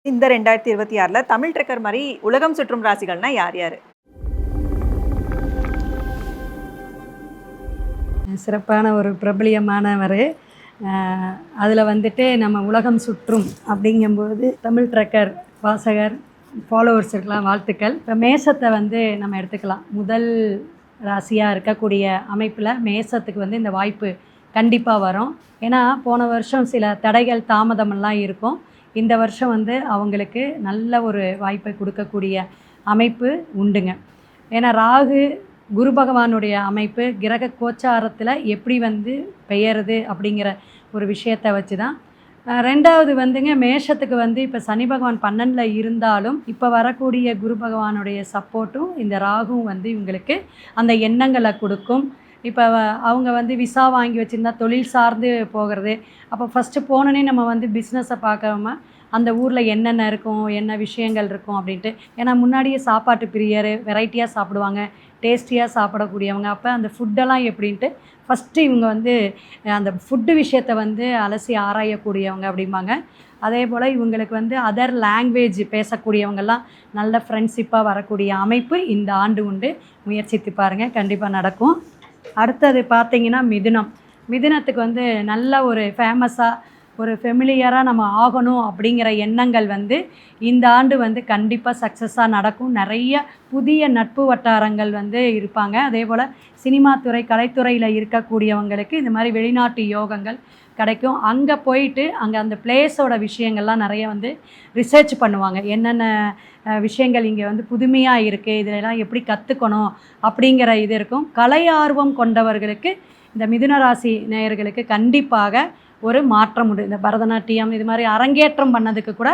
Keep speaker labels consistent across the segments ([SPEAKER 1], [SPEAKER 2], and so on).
[SPEAKER 1] இந்த 2026ல தமிழ் ட்ரெக்கர் மாரி உலகம் சுற்றும் ராசிகள்னா யார் யாரு?
[SPEAKER 2] சிறப்பான ஒரு பிரபலியமானவர். அதில் வந்துட்டு நம்ம உலகம் சுற்றும் அப்படிங்கும்போது தமிழ் ட்ரெக்கர் வாசகர் ஃபாலோவர்ஸுக்கெலாம் வாழ்த்துக்கள். இப்போ மேசத்தை வந்து நம்ம எடுத்துக்கலாம். முதல் ராசியாக இருக்கக்கூடிய அமைப்பில் மேசத்துக்கு வந்து இந்த வாய்ப்பு கண்டிப்பாக வரும். ஏன்னா போன வருஷம் சில தடைகள் தாமதமெல்லாம் இருக்கும். இந்த வருஷம் வந்து அவங்களுக்கு நல்ல ஒரு வாய்ப்பை கொடுக்கக்கூடிய அமைப்பு உண்டுங்க. ஏன்னா ராகு குரு பகவானுடைய அமைப்பு கிரக கோச்சாரத்தில் எப்படி வந்து பெயருது அப்படிங்கிற ஒரு விஷயத்தை வச்சு தான். ரெண்டாவது வந்துங்க மேஷத்துக்கு வந்து இப்போ சனி பகவான் 12ல் இருந்தாலும் இப்போ வரக்கூடிய குரு பகவானுடைய சப்போர்ட்டும் இந்த ராகுவும் வந்து இவங்களுக்கு அந்த எண்ணங்களை கொடுக்கும். இப்போ அவங்க வந்து விசா வாங்கி வச்சுருந்தா தொழில் சார்ந்து போகிறது. அப்போ ஃபஸ்ட்டு போனோன்னே நம்ம வந்து பிஸ்னஸை பார்க்காம அந்த ஊரில் என்னென்ன இருக்கும், என்ன விஷயங்கள் இருக்கும் அப்படின்ட்டு. ஏன்னா முன்னாடியே சாப்பாட்டு பிரியர், வெரைட்டியாக சாப்பிடுவாங்க, டேஸ்டியாக சாப்பிடக்கூடியவங்க. அப்போ அந்த ஃபுட்டெல்லாம் எப்படின்ட்டு ஃபஸ்ட்டு இவங்க வந்து அந்த ஃபுட்டு விஷயத்தை வந்து அலசி ஆராயக்கூடியவங்க அப்படிம்பாங்க. அதே போல் இவங்களுக்கு வந்து அதர் லாங்குவேஜ் பேசக்கூடியவங்கெல்லாம் நல்ல ஃப்ரெண்ட்ஷிப்பாக வரக்கூடிய அமைப்பு இந்த ஆண்டு உண்டு. முயற்சித்து பாருங்கள், கண்டிப்பாக நடக்கும். அடுத்தது பார்த்திங்கன்னா மிதுனம். மிதுனத்துக்கு வந்து நல்ல ஒரு ஃபேமஸாக ஒரு ஃபெமிலியராக நம்ம ஆகணும் அப்படிங்கிற எண்ணங்கள் வந்து இந்த ஆண்டு வந்து கண்டிப்பாக சக்ஸஸாக நடக்கும். நிறைய புதிய நட்பு வட்டாரங்கள் வந்து இருப்பாங்க. அதே போல் சினிமா துறை, கலைத்துறையில் இருக்கக்கூடியவங்களுக்கு இந்த மாதிரி வெளிநாட்டு யோகங்கள் கிடைக்கும். அங்கே போயிட்டு அங்கே அந்த பிளேஸோட விஷயங்கள்லாம் நிறைய வந்து ரிசர்ச் பண்ணுவாங்க. என்னென்ன விஷயங்கள் இங்கே வந்து புதுமையாக இருக்குது, இதெல்லாம் எப்படி கற்றுக்கணும் அப்படிங்கிற இது இருக்கும். கலை ஆர்வம் கொண்டவர்களுக்கு இந்த மிதுன ராசி நேயர்களுக்கு கண்டிப்பாக ஒரு மாற்றம் உண்டு. இந்த பரதநாட்டியம் இது மாதிரி அரங்கேற்றம் பண்ணதுக்கு கூட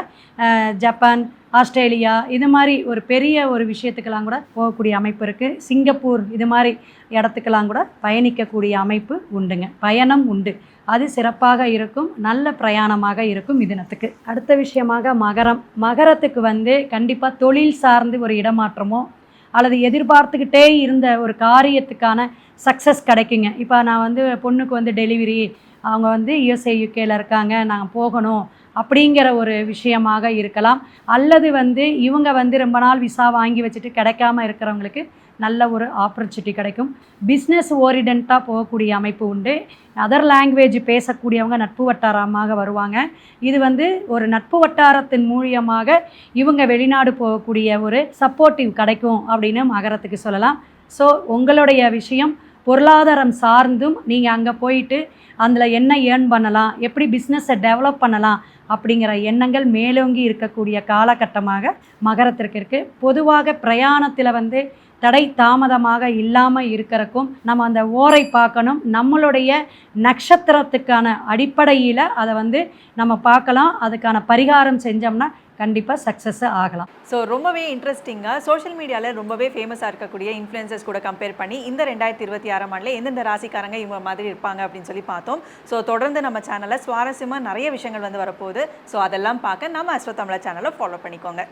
[SPEAKER 2] ஜப்பான், ஆஸ்திரேலியா இது மாதிரி ஒரு பெரிய ஒரு விஷயத்துக்கெல்லாம் கூட போகக்கூடிய அமைப்பு இருக்குது. சிங்கப்பூர் இது மாதிரி இடத்துக்கெல்லாம் கூட பயணிக்கக்கூடிய அமைப்பு உண்டுங்க. பயணம் உண்டு, அது சிறப்பாக இருக்கும். நல்ல பிரயாணமாக இருக்கும் மிதுனத்துக்கு. அடுத்த விஷயமாக மகரம். மகரத்துக்கு வந்து கண்டிப்பாக தொழில் சார்ந்து ஒரு இடமாற்றமோ அல்லது எதிர்பார்த்துக்கிட்டே இருந்த ஒரு காரியத்துக்கான சக்ஸஸ் கிடைக்குங்க. இப்போ நான் வந்து பொண்ணுக்கு வந்து டெலிவரி, அவங்க வந்து யுஎஸ்ஏ யூகேல இருக்காங்க, நாங்கள் போகணும் அப்படிங்கிற ஒரு விஷயமாக இருக்கலாம். அல்லது வந்து இவங்க வந்து ரொம்ப நாள் விசா வாங்கி வச்சுட்டு கிடைக்காம இருக்கிறவங்களுக்கு நல்ல ஒரு ஆப்பர்ச்சுனிட்டி கிடைக்கும். பிஸ்னஸ் ஓரியன்டாக போகக்கூடிய அமைப்பு உண்டு. அதர் லாங்குவேஜ் பேசக்கூடியவங்க நட்பு வட்டாரமாக வருவாங்க. இது வந்து ஒரு நட்பு வட்டாரத்தின் மூலியமாக இவங்க வெளிநாடு போகக்கூடிய ஒரு சப்போர்ட்டிவ் கிடைக்கும் அப்படின்னு மகரத்துக்கு சொல்லலாம். ஸோ உங்களுடைய விஷயம் பொருளாதாரம் சார்ந்தும் நீங்கள் அங்கே போயிட்டு அதில் என்ன ஏர்ன் பண்ணலாம், எப்படி பிஸ்னஸை டெவலப் பண்ணலாம் அப்படிங்கிற எண்ணங்கள் மேலோங்கி இருக்கக்கூடிய காலகட்டமாக மகரத்திற்கு இருக்குது. பொதுவாக பிரயாணத்தில் வந்து தடை தாமதமாக இல்லாமல் இருக்கிறக்கும் நம்ம அந்த ஓரை பார்க்கணும். நம்மளுடைய நட்சத்திரத்துக்கான அடிப்படையில் அதை வந்து நம்ம பார்க்கலாம். அதுக்கான பரிகாரம் செஞ்சோம்னா கண்டிப்பாக சக்ஸஸ் ஆகலாம்.
[SPEAKER 1] ஸோ ரொம்பவே இன்ட்ரெஸ்டிங்காக சோஷியல் மீடியாவில் ரொம்பவே ஃபேமஸாக இருக்கக்கூடிய இன்ஃப்ளூயன்சர்ஸ் கூட கம்பேர் பண்ணி இந்த 2026ஆம் ஆண்டில் எந்தெந்த ராசிக்காரங்க இவங்க மாதிரி இருப்பாங்க அப்படின்னு சொல்லி பார்த்தோம். ஸோ தொடர்ந்து நம்ம சேனலில் சுவாரஸ்யமாக நிறைய விஷயங்கள் வந்து வரப்போகுது. ஸோ அதெல்லாம் பார்க்க நம்ம அஸ்ட்ரோ தமிழா சேனலை ஃபாலோ பண்ணிக்கோங்க.